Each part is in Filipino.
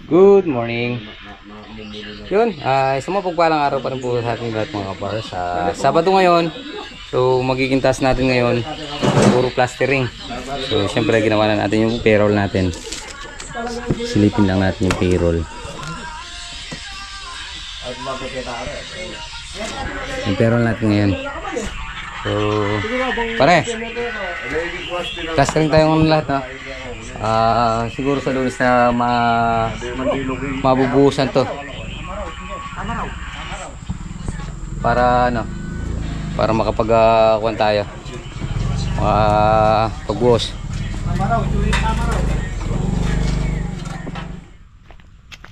Good morning. Yun, isang mapagpalang araw pa rin po sa ating lahat mga kapars. Sabado ngayon, so magiging task natin ngayon, puro plastering. So syempre ginawa na natin yung payroll natin. Silipin lang natin yung payroll. Yung payroll natin ngayon. So, pare, plastering tayo ng lahat, no? Siguro sa Lunes na mabubuhusan to para ano, para makapag-kuhan tayo pagbuhos.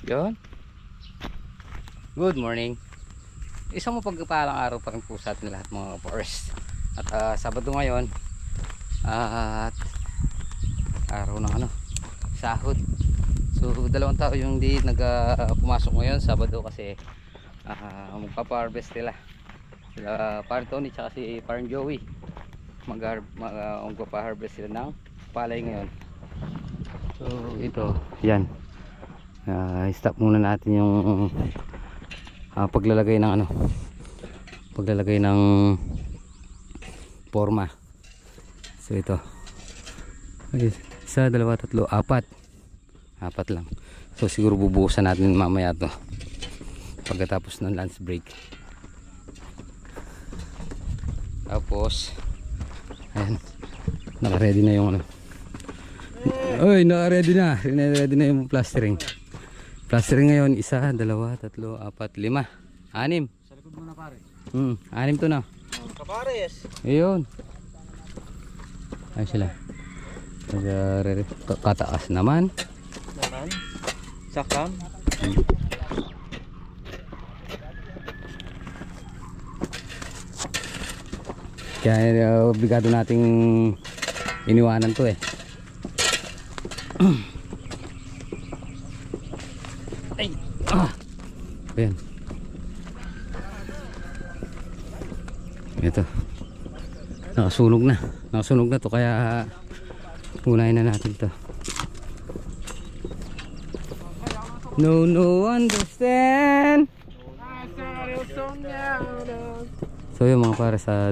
Yun. Good morning. Isang mapagpalang araw pa rin po sa atin lahat mga kapars. At Sabado ngayon at araw ng ano, sahod. So dalawang tao yung hindi pumasok ngayon Sabado kasi magpapa-harvest sila Parang Tony tsaka si Parang Joey magpapa-harvest sila ng palay ngayon. So ito yan, stop muna natin yung paglalagay ng ano, paglalagay ng forma. So ito, isa, dalawa, tatlo, apat lang. So siguro bubuhusan natin mamaya to pagkatapos ng lunch break. Tapos ayan, naka-ready na yung ano. Oy, naka-ready na. Ready na yung plastering. Plastering ngayon, isa, dalawa, tatlo, apat, lima, anim. Sa likod mo na pare. Anim to na. Kapares. Ayun. Ayun sila. Kataas naman. Sakam. Kaya obligado nating iniwanan to eh. Ayan. Ito. Nakasunog na to kaya unahin na natin to. No understand. So yung mga para sa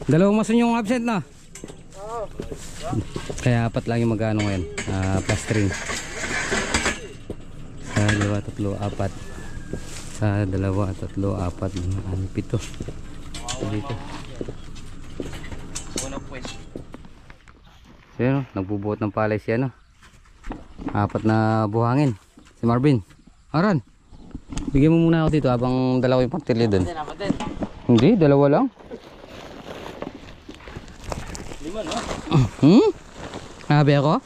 dalawang mason yung absent na. Kaya apat lang yung magano ngayon, plastering. Sa dalawa, tatlo, apat. Sa dalawa, tatlo, apat, pito. Dito. So yun, nagbubuot ng palay siya, no? Apat na buhangin. Si Marvin. Aran, bigyan mo muna ako dito habang dalawa yung partilyo dun. Hindi, dalawa lang. Lima, no? Habi ako?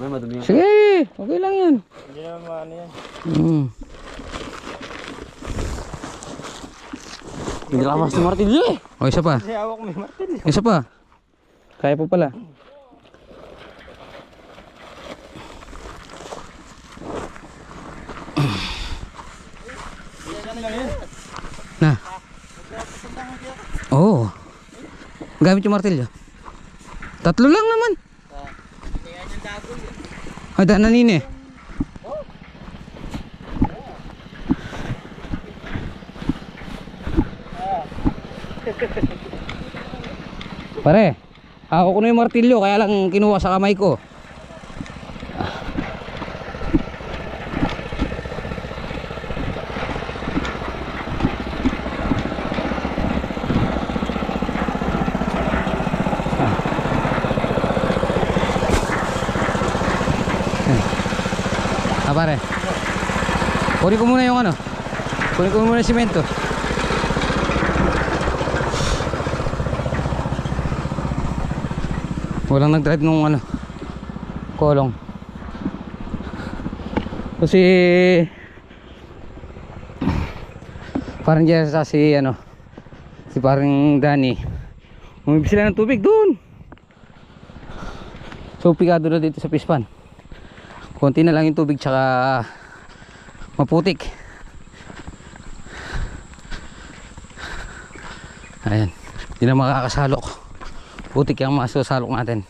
Madumi. Sige, okay lang yan. Hindi naman maano yan. Hindi ka mas martilyo eh. O, isa pa. Kasi hawak may martilyo. Isa pa. Kaya po pala. Na. Oo. Gamit yung martilyo. Tatlo lang naman. Ada na nini. Pare, ako ko na yung martilyo kaya lang kinuha sa kamay ko. Pare, kunin ko muna yung ano, kunin ko muna yung simento. Walang nag-drive nung ano, kolong. Kasi parang dyan sa si ano, si parang Danny, umibig sila ng tubig doon. So pigado na dito sa pispan. Konti na lang yung tubig tsaka maputik. Ayan, hindi na makakasalok. Putik yung masasalok natin.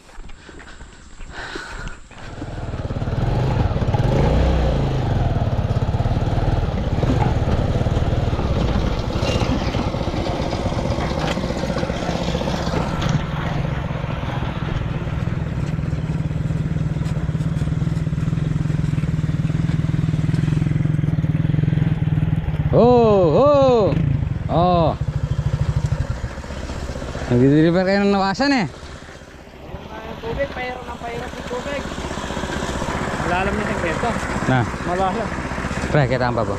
Nag-deliver kayo ng nawasan eh. Yung tubig, pahirap ng tubig. Malalam niya ng keto. Na, Malalam. pre, kita pa po.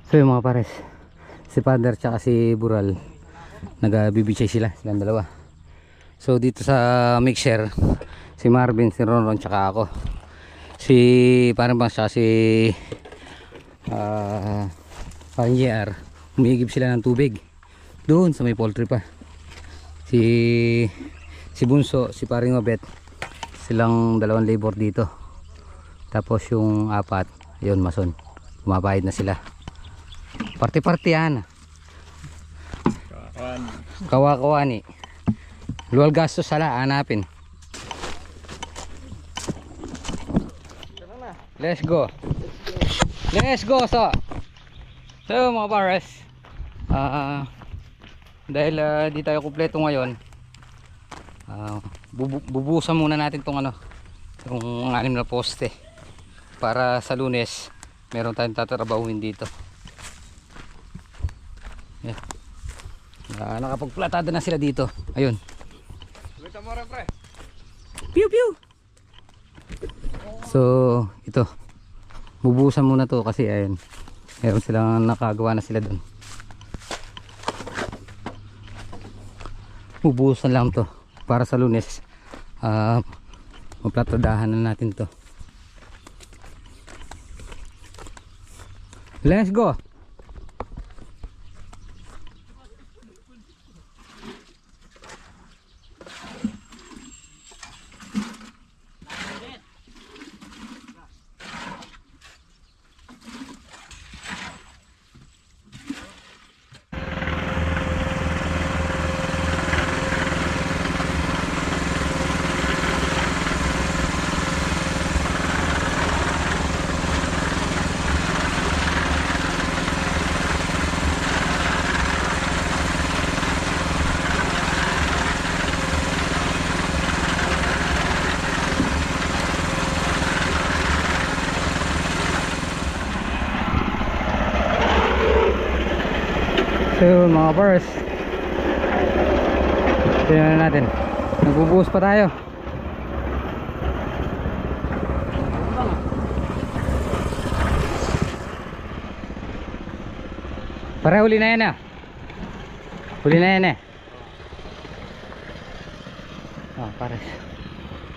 So yung mga pares, si Father tsaka si Bural, nagbibitsay silang dalawa. So dito sa mixer, si Marvin, si Ronron tsaka ako. Si parang bang siya si parang JR, humihigib sila ng tubig doon sa may poultry pa. Si Bunso, si paring Obet, silang dalawang labor dito. Tapos yung apat, yun mason, kumapahid na sila. Party-party yan. Kawa-kawani. Luwal gastos sala, hanapin. Let's go. Let's go so. So mga pares, dahil di tayo kumpleto ngayon, bubusan muna natin tong yung 6 na poste para sa Lunes meron tayong tatrabahuin dito. Yeah. Nakapagplatada na sila dito. Ayun. Pew pew. So ito, bubusan muna to kasi ayun, meron silang nakagawa na sila doon. Bubusan lang to para sa Lunes, magplatadahan na natin to. Let's go. So mga bars, tingnan natin Nagbubuhos pa tayo. Pare, huli na yan ah. Huli na yan eh. Oh, pare.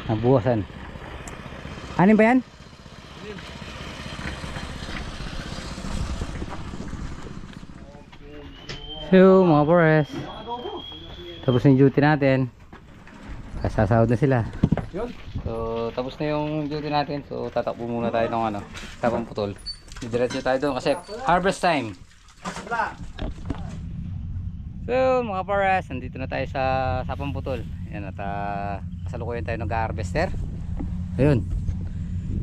Nabuwasan. Anin ba yan? So mga pares, tapos na yung duty natin. Kasasahod na sila. So tapos na yung duty natin. So tatakbo muna tayo ng ano, tapang putol. Didiretso tayo doon kasi harvest time. So mga pares, nandito na tayo sa sapang putol. Ayan, at kasalukuyan tayo ng harvester. Ayun,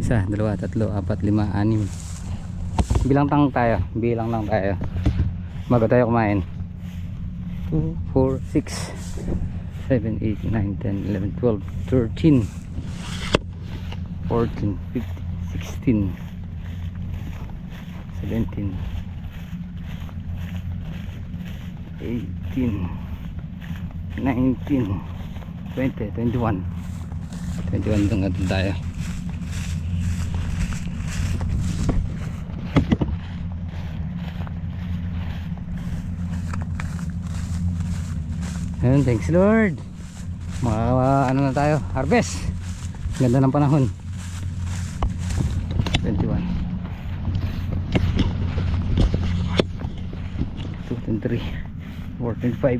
1, 2, 3, 4, 5, 6. Bilang lang tayo bago tayo kumain. 2, 4, 6, 7, 8, 9, 10, 11, 12, 13, 14, 15, 16, 17, 18, 19, 20, 21. 21 doon natin tayo. Ayun, thanks Lord. Ano na tayo, harvest. Ganda ng panahon. 21, 2, 3, 4, 5,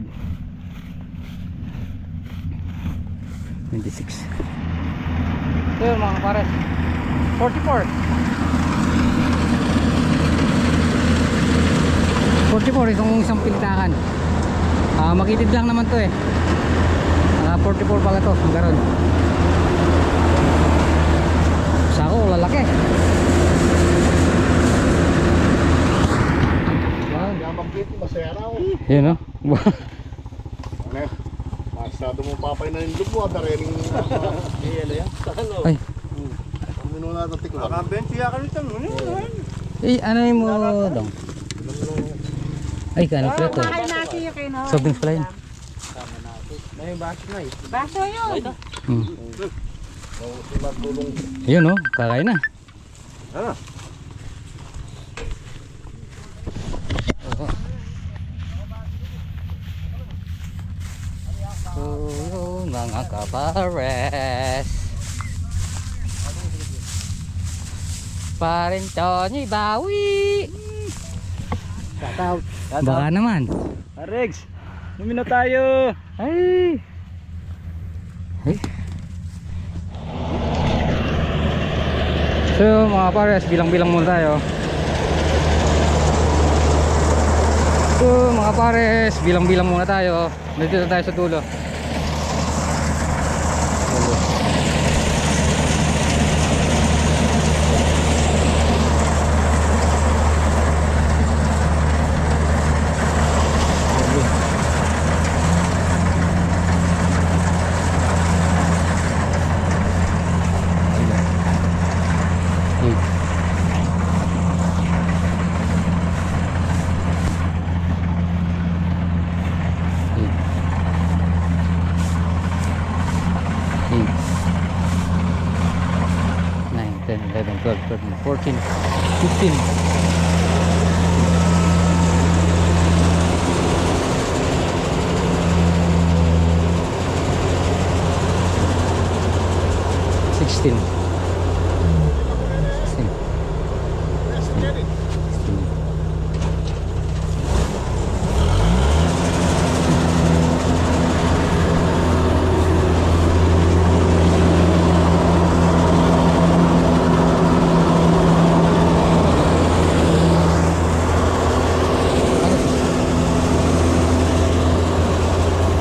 26. So mga pares, 44 itong isang pilitakan. Makitid lang naman to eh. 44 pala to ang garon. Sako lalaki. Yun o. Masyado mong papay na yung lubo at darening Ay. ang minuna natin tikman. Nakabentiya ka nito. Ano yung mo dong? Ay, kano pala to? Sobrang pala yun. May baso na eh. Baso yun. Yun o, kakain na. So, mga kapares, parin Tony bawi. Shoutout. Baka naman. Rex, lumino tayo. Ay. Ay. So mga pares, bilang-bilang muna tayo. So mga pares, bilang-bilang muna tayo. Dito na tayo sa dulo. Nine, 10, 11, 12, 13, 14, 15. 16. 16.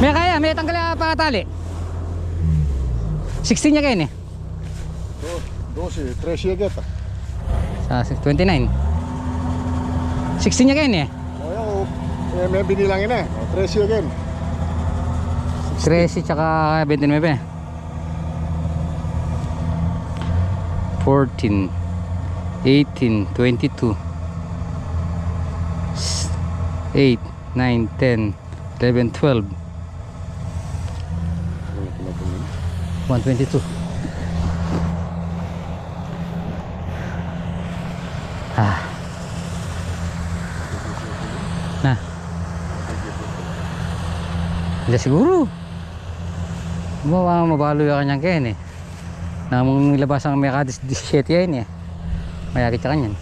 May kaya, may tanggal na pangatali. 16 niya kayo eh. 12, 13 agad. Sa 29. 16 niya kayo eh. O yan, may binilangin na. 13 again. 13 tsaka 29. 14, 18, 22, 8, 9, 10, 11, 12. 122. Ah. Na. Hindi siguro. Mabalo yung kanyang ken eh. Namang ilabas ang Mercadis 17 yan eh. Mayakit sa kanyan.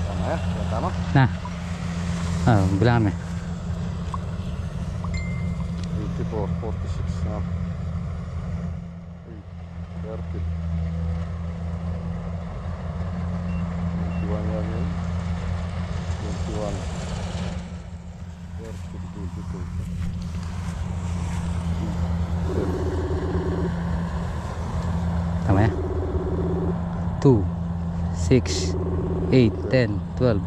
Tama ya? Tama? Na. Ah, bilang kami. 84, 46 now. 30. 21 yan yun. 21. 30, 22. Tama ya? 2, 6, 8, 10, 12.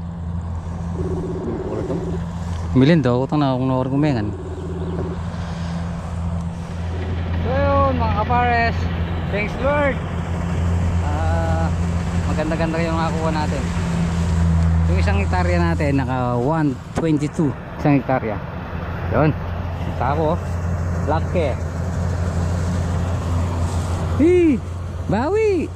Ulit mo? Milin daw, ako na kung nakumengan. So yun mga kapares, thanks Lord. Maganda-ganda yung nakakuha natin. Yung isang hektarya natin naka 122 isang hektarya. Yun, kita ko laki. Hey, bawi.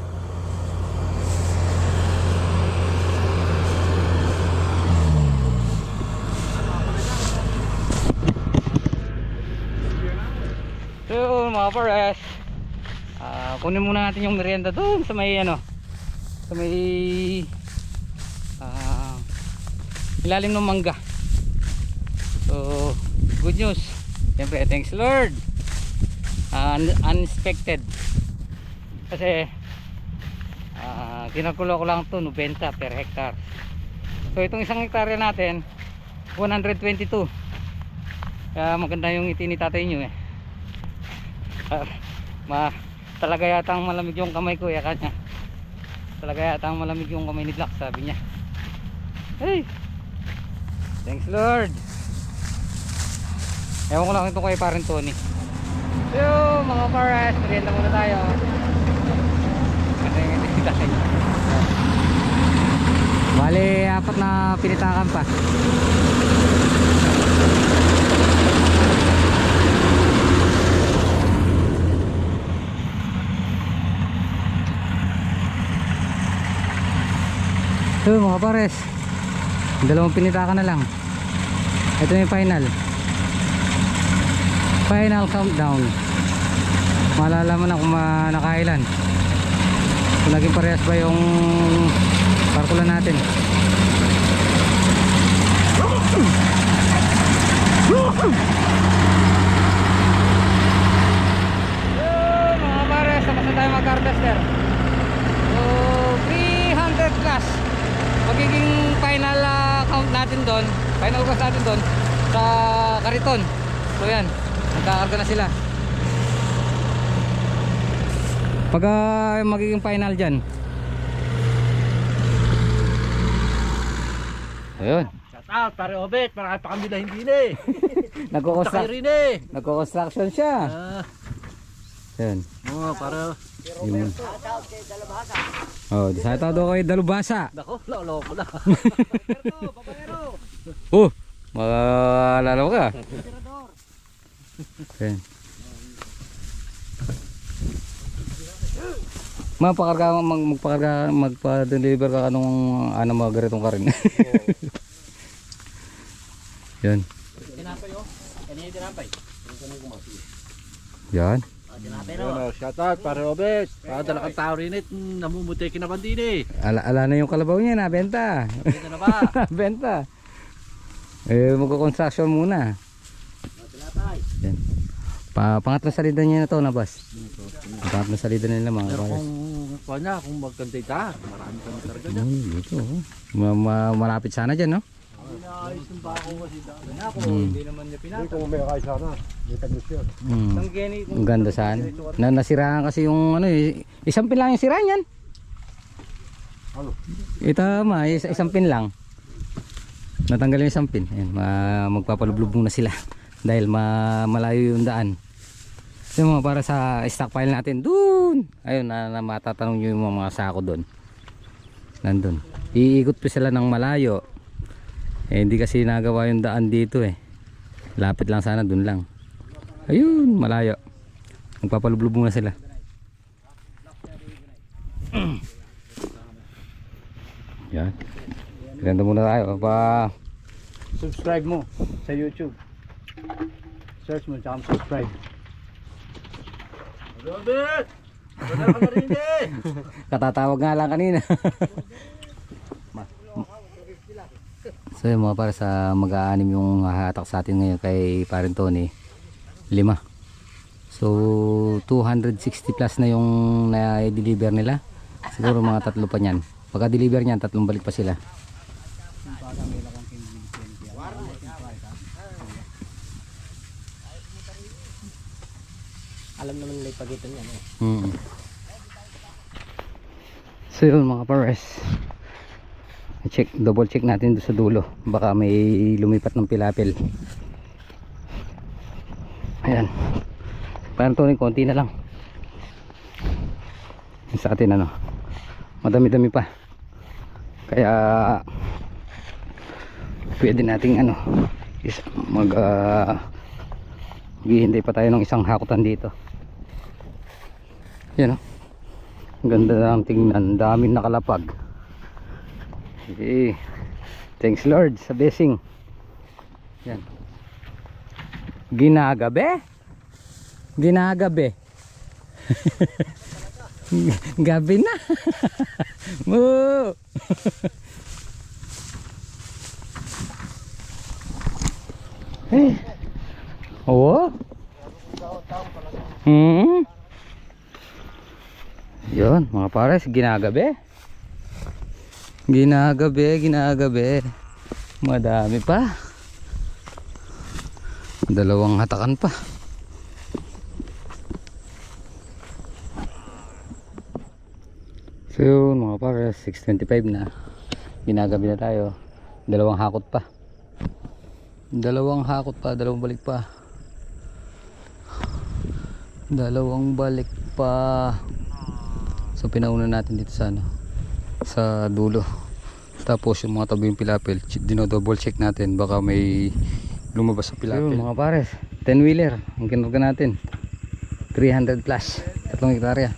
So mga pares, kunin muna natin yung merienda doon sa may ano, sa may ilalim ng mangga. So good news, siyempre thanks Lord. Unexpected kasi kinakulo ko lang to 90 per hectare. So itong isang hektarya natin 122. Kaya maganda yung ngiti ni tatay nyo eh. Talaga yatang malamig yung kamay ko ya kanya. Talaga yatang malamig yung kamay ni Black, sabi niya. Hey, thanks Lord. Ewan ko lang ito kay Parin Tony. So mga pares, merienda muna tayo. Kasi yung tatay. Bale, 4 na pinitakan pa. So mga pares, dalawang pinitakan na lang. Ito yung final countdown. Malalaman na kung nakailan, kung naging parehas ba yung parkula natin. Mga pares, tapos na tayo mag-harvester. So 300 plus magiging final count natin doon, final cost natin doon sa kariton. So yan, nagkakarga na sila. Pagka magiging final dyan, ayun, Shout out, pare Obet, marami pa kami na hindi na eh. nagko-construction siya. Ayun. Para Yun. Oh, di sa daw kay Dalubhasa. nako, lolo ko na. Oh, maalala mo ka. Okay. Magpa-deliver ka kanong mga garitong ka rin. Yan. Tinapay oh. Kanina tinapay. Yan. Shout out, pare Obet. Padala kang tao rin namumuti kinabandin eh. Ala na yung kalabaw niya, nabenta. Ito na ba? Benta. Eh, magko-construction muna. Yan. Pangatlong salida niya na to, nabas. Pangatlong salida nila mga Pero pares. kung magkantay ta, marami kami talaga dyan. Dito, oh. Malapit sana dyan, no? Inaayos ng bako kasi dami na ako. Hindi naman niya Hindi kung may kaya sana. May taglis yun. Ang ganda sana. Nasiraan kasi yung ano eh. Isang pin lang yung sira niyan. Ano? Ito isang pin lang. Natanggal yung isang pin. Ayan, magpapalublob muna sila. Dahil malayo yung daan. So mga para sa stockpile natin dun. Ayun na matatanong nyo yung mga sako dun. Nandun. Iikot pa sila ng malayo. Eh hindi kasi nagawa yung daan dito eh. Lapit lang sana dun lang. Ayun malayo. Nagpapalublob muna sila. Yan. Ganda muna tayo. Subscribe mo sa YouTube. Search mo tsaka subscribe. Robert! Wala ka na rin eh! Katatawag nga lang kanina. So yun mga para sa mag-aanim yung hahatak sa atin ngayon kay Parin Tony 5. So 260 plus na yung na-deliver nila. Siguro mga 3 pa niyan. Pagka deliver niyan 3 balik pa sila. Alam naman nila yung pagitan yan eh. So yun mga pares, double check natin doon sa dulo, baka may lumipat ng pilapil. Ayan, parang Tony konti na lang. Sa atin ano, madami-dami pa, kaya pwede nating ano maghihintay pa tayo ng isang hakutan dito. Yan o, ganda ng tingnan, daming nakalapag. Okay. Thanks Lord sa blessing. Yan. Ginagabi? Ginagabi. Gabi na. Moo. Hey. Oo. Yun mga pares, ginagabi. Ginagabi. Madami pa. 2 hatakan pa. So yun mga pares, 6:25 na. Ginagabi na tayo. 2 hakot pa. 2 hakot pa, 2 balik pa. 2 balik pa. So pinauna natin dito sa ano, sa dulo. Tapos yung mga tabi yung pilapil, dino-double check natin baka may lumabas sa pilapil. So, mga pares, 10 wheeler ang kinurga natin. 300 plus, 3 hektarya.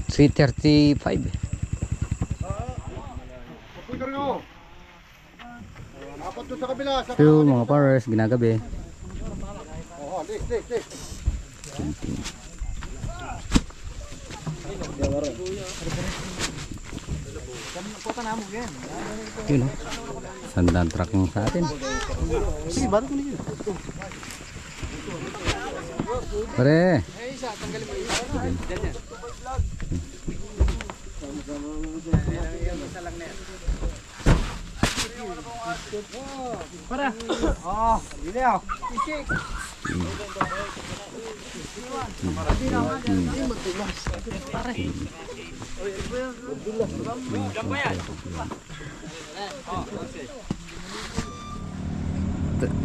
335. So mga pares, ginagabi. Yun o, sandang truck yung sa atin. Pare Para! Oh, video!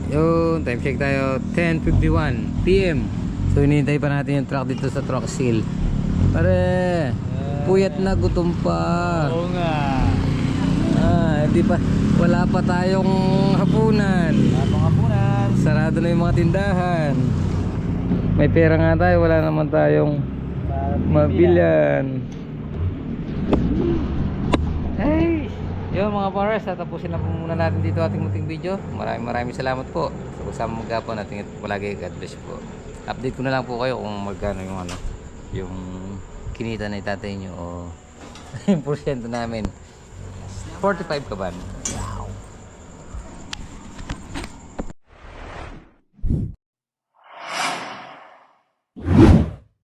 Yun, time check tayo, 10:51 PM. So hinihintay pa natin yung truck dito sa truck seal. Pare, puyat na, gutom pa. Oo nga. Di pa, wala pa tayong hapunan. Pangapunan. Sarado na yung mga tindahan. May pera nga tayo, wala naman tayong mabilhan. Hey! Yun mga pares, tatapusin na po muna natin dito ating munting video. Maraming salamat po sa kasama maghapon natin palagi. God bless you po. Update ko na lang po kayo kung magkano yung ano, yung kinita na itatay nyo o yung porsyento namin. 45 ka ba?